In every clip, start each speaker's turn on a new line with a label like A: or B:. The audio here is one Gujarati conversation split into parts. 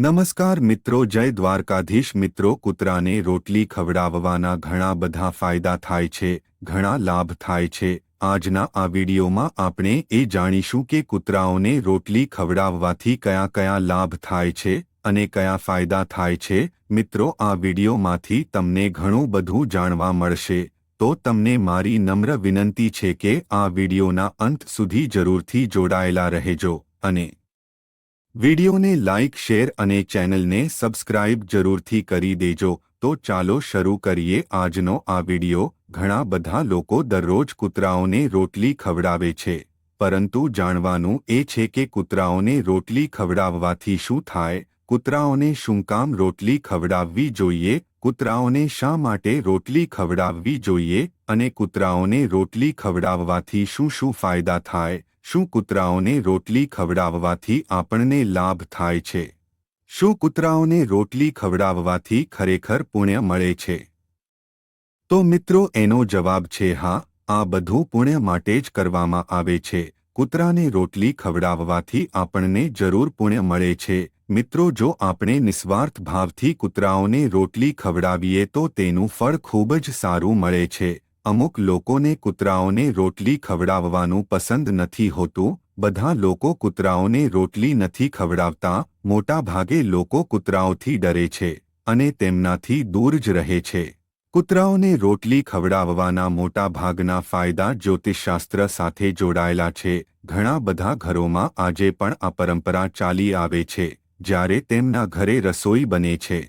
A: નમસ્કાર મિત્રો, જય દ્વારકાધીશ મિત્રો। કૂતરાને રોટલી ખવડાવવાના ઘણા બધા ફાયદા થાય છે, ઘણા લાભ થાય છે। આજના આ વિડીયોમાં આપણે એ જાણીશું કે કૂતરાઓને રોટલી ખવડાવવાથી કયા કયા લાભ થાય છે અને કયા ફાયદા થાય છે। મિત્રો, આ વિડીયોમાંથી તમને ઘણું બધું જાણવા મળશે, તો તમને મારી નમ્ર વિનંતી છે કે આ વિડીયોના અંત સુધી જરૂરથી જોડાયેલા રહેજો અને વિડીયોને લાઇક, શેર અને ચેનલને સબસ્ક્રાઇબ જરૂરથી કરી દેજો। તો ચાલો શરૂ કરીએ આજનો આ વિડીયો। ઘણા બધા લોકો દરરોજ કૂતરાઓને રોટલી ખવડાવે છે, પરંતુ જાણવાનું એ છે કે કૂતરાઓને રોટલી ખવડાવવાથી શું થાય, કૂતરાઓને શું કામ રોટલી ખવડાવવી જોઈએ, કૂતરાઓને શા માટે રોટલી ખવડાવવી જોઈએ અને કૂતરાઓને રોટલી ખવડાવવાથી શું શું ફાયદા થાય। શું કૂતરાઓને રોટલી ખવડાવવાથી આપણને લાભ થાય છે? શું કૂતરાઓને રોટલી ખવડાવવાથી ખરેખર પુણ્ય મળે છે? તો મિત્રો, એનો જવાબ છે હા, આ બધું પુણ્ય માટે જ કરવામાં આવે છે। કૂતરાને રોટલી ખવડાવવાથી આપણને જરૂર પુણ્ય મળે છે। મિત્રો, જો આપણે નિસ્વાર્થ ભાવથી કૂતરાઓને રોટલી ખવડાવીએ તો તેનું ફળ ખૂબ જ સારું મળે છે। અમુક લોકોને કૂતરાઓને રોટલી ખવડાવવાનું પસંદ નથી હોતું। બધા લોકો કૂતરાઓને રોટલી નથી ખવડાવતા। મોટા ભાગે લોકો કૂતરાઓથી ડરે છે અને તેમનાથી દૂર જ રહે છે। કૂતરાઓને રોટલી ખવડાવવાના મોટા ભાગના ફાયદા જ્યોતિષશાસ્ત્ર સાથે જોડાયેલા છે। ઘણા બધા ઘરોમાં આજે પણ આ પરંપરા ચાલી આવે છે। જ્યારે તેમના ઘરે રસોઈ બને છે,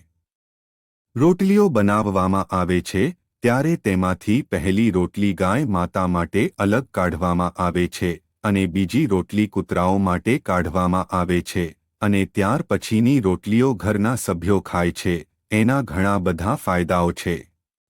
A: રોટલીઓ બનાવવામાં આવે છે, ત્યારે તેમાંથી પહેલી રોટલી ગાય માતા માટે અલગ કાઢવામાં આવે છે અને બીજી રોટલી કૂતરાઓ માટે કાઢવામાં આવે છે અને ત્યાર પછીની રોટલીઓ ઘરના સભ્યો ખાય છે। એના ઘણા બધા ફાયદાઓ છે।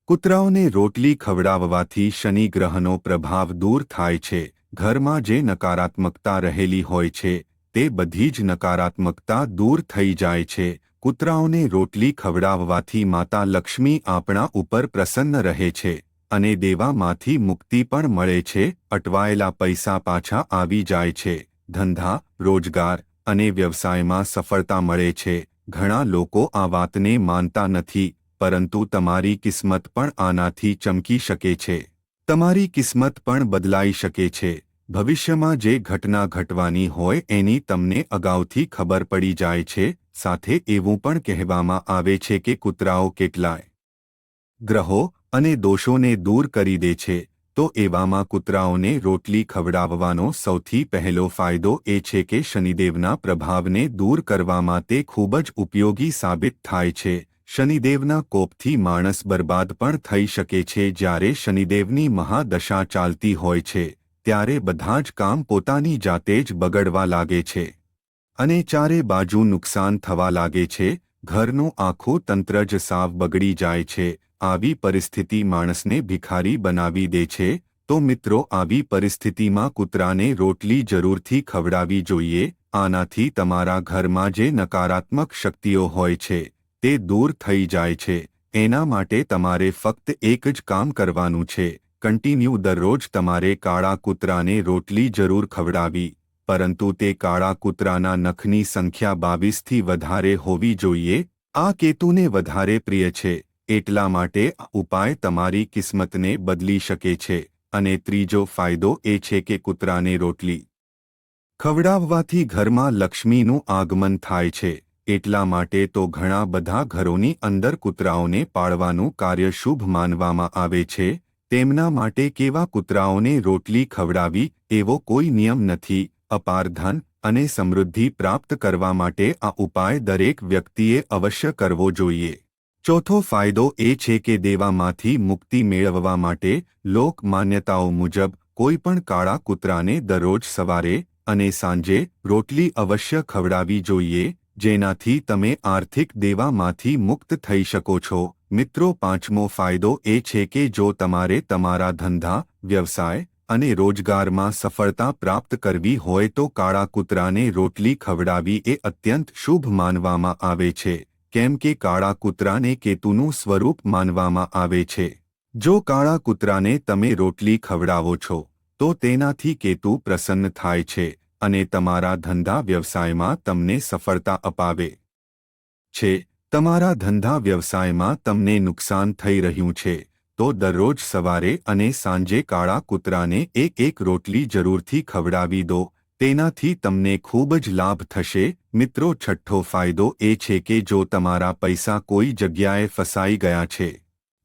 A: કૂતરાઓને રોટલી ખવડાવવાથી શનિ ગ્રહનો પ્રભાવ દૂર થાય છે। ઘરમાં જે નકારાત્મકતા રહેલી હોય છે, તે બધી જ નકારાત્મકતા દૂર થઈ જાય છે। કૂતરાઓને રોટલી ખવડાવવાથી માતા લક્ષ્મી આપણા ઉપર પ્રસન્ન રહે છે અને દેવામાંથી મુક્તિ પણ મળે છે। અટવાયેલા પૈસા પાછા આવી જાય છે। ધંધા, રોજગાર અને વ્યવસાયમાં સફળતા મળે છે। ઘણા લોકો આ વાતને માનતા નથી, પરંતુ તમારી કિસ્મત પણ આનાથી ચમકી શકે છે। તમારી કિસ્મત પણ બદલાઈ શકે છે। ભવિષ્યમાં જે ઘટના ઘટવાની હોય એની તમને અગાઉથી ખબર પડી જાય છે। સાથે એવું પણ કહેવામાં આવે છે કે કૂતરાઓ કેટલાય ગ્રહો અને દોષોને દૂર કરી દે છે। તો એવામાં કૂતરાઓને રોટલી ખવડાવવાનો સૌથી પહેલો ફાયદો એ છે કે શનિદેવના પ્રભાવને દૂર કરવામાં તે ખૂબ જ ઉપયોગી સાબિત થાય છે। શનિદેવના કોપથી માણસ બરબાદ પણ થઈ શકે છે। જ્યારે શનિદેવની મહાદશા ચાલતી હોય છે, ત્યારે બધા જ કામ પોતાની જાતે જ બગડવા લાગે છે અને ચારે બાજુ નુકસાન થવા લાગે છે। ઘરનું આખું તંત્ર જ સાવ બગડી જાય છે। આવી પરિસ્થિતિ માણસને ભિખારી બનાવી દે છે। તો મિત્રો, આવી પરિસ્થિતિમાં કૂતરાને રોટલી જરૂરથી ખવડાવવી જોઈએ। આનાથી તમારા ઘરમાં જે નકારાત્મક શક્તિઓ હોય છે, તે દૂર થઈ જાય છે। એના માટે તમારે ફક્ત એક જ કામ કરવાનું છે, કન્ટિન્યુ દરરોજ તમારે કાળા કૂતરાને રોટલી જરૂર ખવડાવી, પરંતુ તે કાળા કૂતરાના નખની સંખ્યા 22થી વધારે હોવી જોઈએ। આ કેતુને વધારે પ્રિય છે, એટલા માટે આ ઉપાય તમારી કિસ્મતને બદલી શકે છે। અને ત્રીજો ફાયદો એ છે કે કૂતરાને રોટલી ખવડાવવાથી ઘરમાં લક્ષ્મીનું આગમન થાય છે। એટલા માટે તો ઘણા બધા ઘરોની અંદર કૂતરાઓને પાળવાનું કાર્ય શુભ માનવામાં આવે છે। તેમના માટે કેવા કૂતરાઓને રોટલી ખવડાવી એવો કોઈ નિયમ નથી। અપાર ધન અને સમૃદ્ધિ પ્રાપ્ત કરવા માટે આ ઉપાય દરેક વ્યક્તિએ અવશ્ય કરવો જોઈએ। ચોથો ફાયદો એ છે કે દેવામાંથી મુક્તિ મેળવવા માટે લોક માન્યતાઓ મુજબ કોઈ પણ કાળા કૂતરાને દરરોજ સવારે અને સાંજે રોટલી અવશ્ય ખવડાવવી જોઈએ, જેનાથી તમે આર્થિક દેવામાંથી મુક્ત થઈ શકો છો। મિત્રો, પાંચમો ફાયદો એ છે કે જો તમારે તમારા ધંધા, વ્યવસાય અને રોજગારમાં સફળતા પ્રાપ્ત કરવી હોય તો કાળા કૂતરાને રોટલી ખવડાવવી એ અત્યંત શુભ માનવામાં આવે છે, કેમ કે કાળા કૂતરાને કેતુનું સ્વરૂપ માનવામાં આવે છે। જો કાળા કૂતરાને તમે રોટલી ખવડાવો છો, તો તેનાથી કેતુ પ્રસન્ન થાય છે અને તમારા ધંધા વ્યવસાયમાં તમને સફળતા અપાવે છે, તમારા ધંધા વ્યવસાયમાં તમને નુકસાન થઈ રહ્યું છે, તો દરરોજ સવારે અને સાંજે કાળા કૂતરાને એક રોટલી જરૂરથી ખવડાવી દો. તેનાથી તમને ખૂબ જ લાભ થશે. મિત્રો, છઠ્ઠો ફાયદો એ છે કે જો તમારા પૈસા કોઈ જગ્યાએ ફસાઈ ગયા છે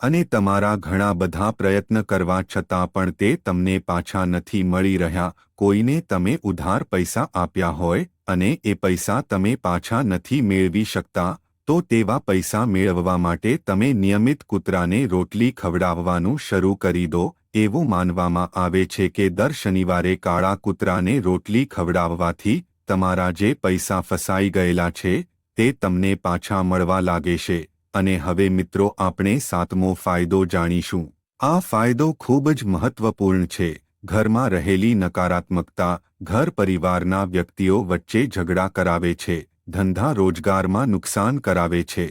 A: અને તમારા ઘણા બધા પ્રયત્ન કરવા છતાં પણ તે તમને પાછા નથી મળી રહ્યા, કોઈને તમે ઉધાર પૈસા આપ્યા હોય અને એ પૈસા તમે પાછા નથી મેળવી શકતા, તો તેવા પૈસા મેળવવા માટે તમે નિયમિત કૂતરાને રોટલી ખવડાવવાનું શરૂ કરી દો. એવું માનવામાં આવે છે કે દર શનિવારે કાળા કૂતરાને રોટલી ખવડાવવાથી તમારા જે પૈસા ફસાઈ ગયેલા છે તે તમને પાછા મળવા લાગે છે. અને હવે મિત્રો, આપણે સાતમો ફાયદો જાણીશું. આ ફાયદો ખૂબ જ મહત્વપૂર્ણ છે. ઘરમાં રહેલી નકારાત્મકતા ઘર પરિવારના વ્યક્તિઓ વચ્ચે ઝઘડા કરાવે છે, ધંધા રોજગારમાં નુકસાન કરાવે છે.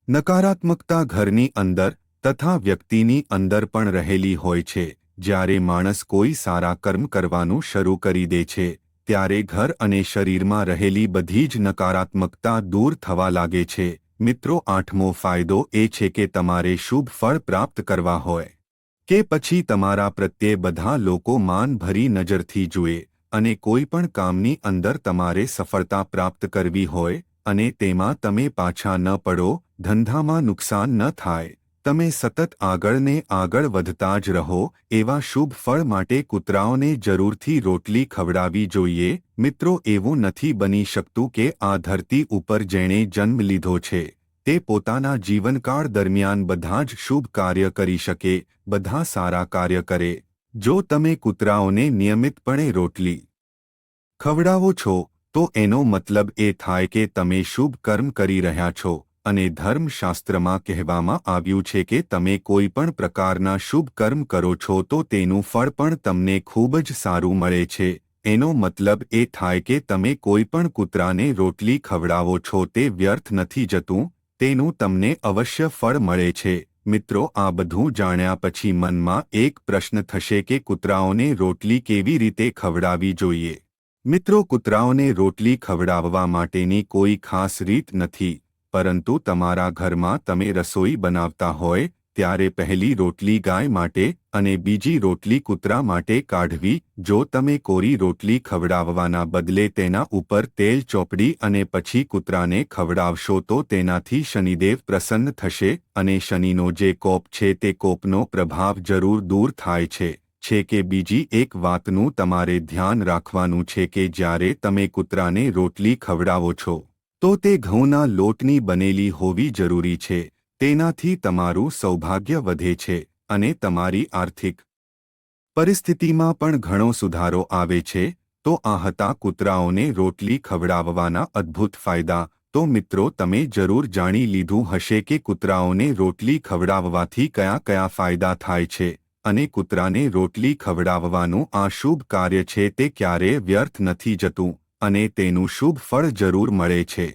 A: નકારાત્મકતા ઘરની અંદર તથા વ્યક્તિની અંદર પણ રહેલી હોય છે. જ્યારે માણસ કોઈ સારા કર્મ કરવાનું શરૂ કરી દે છે ત્યારે ઘર અને શરીરમાં રહેલી બધી જ નકારાત્મકતા દૂર થવા લાગે છે. મિત્રો, આઠમો ફાયદો એ છે કે તમારે શુભ ફળ પ્રાપ્ત કરવા હોય કે પછી તમારા પ્રત્યે બધા લોકો માનભરી નજરથી જુએ અને કોઈ પણ કામની અંદર તમારે સફળતા પ્રાપ્ત કરવી હોય અને તેમાં તમે પાછા ન પડો, ધંધામાં નુકસાન ન થાય, તમે સતત આગળ ને આગળ વધતા જ રહો, એવા શુભ ફળ માટે કૂતરાઓને જરૂરથી રોટલી ખવડાવવી જોઈએ. મિત્રો, એવું નથી બની શકતું કે આ ધરતી ઉપર જેણે જન્મ લીધો છે તે પોતાના જીવનકાળ દરમિયાન બધા જ શુભ કાર્ય કરી શકે, બધા સારા કાર્ય કરે. જો તમે કૂતરાઓને નિયમિતપણે રોટલી ખવડાવો છો તો એનો મતલબ એ થાય કે તમે શુભ કર્મ કરી રહ્યા છો. અને ધર્મશાસ્ત્રમાં કહેવામાં આવ્યું છે કે તમે કોઈ પણ પ્રકારના શુભ કર્મ કરો છો તો તેનું ફળ પણ તમને ખૂબ જ સારું મળે છે. એનો મતલબ એ થાય કે તમે કોઈ પણ કૂતરાને રોટલી ખવડાવો છો તે વ્યર્થ નથી જતું, તેનું તમને અવશ્ય ફળ મળે છે. મિત્રો, આ બધું જાણ્યા પછી મનમાં એક પ્રશ્ન થશે કે કૂતરાઓને રોટલી કેવી રીતે ખવડાવવી જોઈએ. મિત્રો, કૂતરાઓને રોટલી ખવડાવવા માટેની કોઈ ખાસ રીત નથી, પરંતુ તમારા ઘરમાં તમે રસોઈ બનાવતા હોય ત્યારે પહેલી રોટલી ગાય માટે અને બીજી રોટલી કૂતરા માટે કાઢવી. જો તમે કોરી રોટલી ખવડાવવાના બદલે તેના ઉપર તેલ ચોપડી અને પછી કૂતરાને ખવડાવશો તો તેનાથી શનિદેવ પ્રસન્ન થશે અને શનિનો જે કોપ છે તે કોપનો પ્રભાવ જરૂર દૂર થાય છે કે બીજી એક વાતનું તમારે ધ્યાન રાખવાનું છે કે જ્યારે તમે કૂતરાને રોટલી ખવડાવો છો તો તે ઘઉંના લોટની બનેલી હોવી જરૂરી છે. તેનાથી તમારું સૌભાગ્ય વધે છે અને તમારી આર્થિક પરિસ્થિતિમાં પણ ઘણો સુધારો આવે છે. તો આ હતા કૂતરાઓને રોટલી ખવડાવવાના અદ્ભુત ફાયદા. તો મિત્રો, તમે જરૂર જાણી લીધું હશે કે કૂતરાઓને રોટલી ખવડાવવાથી કયા કયા ફાયદા થાય છે અને કૂતરાને રોટલી ખવડાવવાનું આ શુભ કાર્ય છે તે ક્યારેય વ્યર્થ નથી જતું અને તેનું શુભ ફળ જરૂર મળે છે.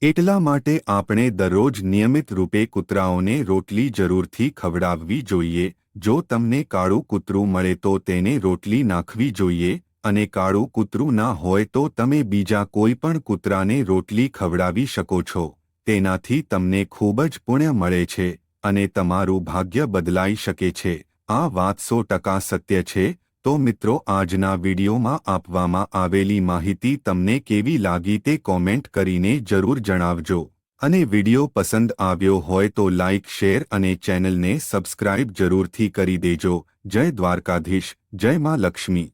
A: એટલા માટે આપણે દરરોજ નિયમિત રૂપે કૂતરાઓને રોટલી જરૂરથી ખવડાવવી જોઈએ. જો તમને કાળું કૂતરું મળે તો તેને રોટલી નાખવી જોઈએ અને કાળું કૂતરું ના હોય તો તમે બીજા કોઈ પણ કૂતરાને રોટલી ખવડાવી શકો છો. તેનાથી તમને ખૂબ જ પુણ્ય મળે છે અને તમારું ભાગ્ય બદલાઈ શકે છે. આ વાત 100% સત્ય છે. તો મિત્રો, આજના વિડીયોમાં આપવામાં આવેલી માહિતી તમને કેવી લાગી તે કોમેન્ટ કરીને જરૂર જણાવજો. અને વિડીયો પસંદ આવ્યો હોય તો લાઇક, શેર અને ચેનલને સબસ્ક્રાઇબ જરૂરથી કરી દેજો. જય દ્વારકાધીશ, જય માં લક્ષ્મી.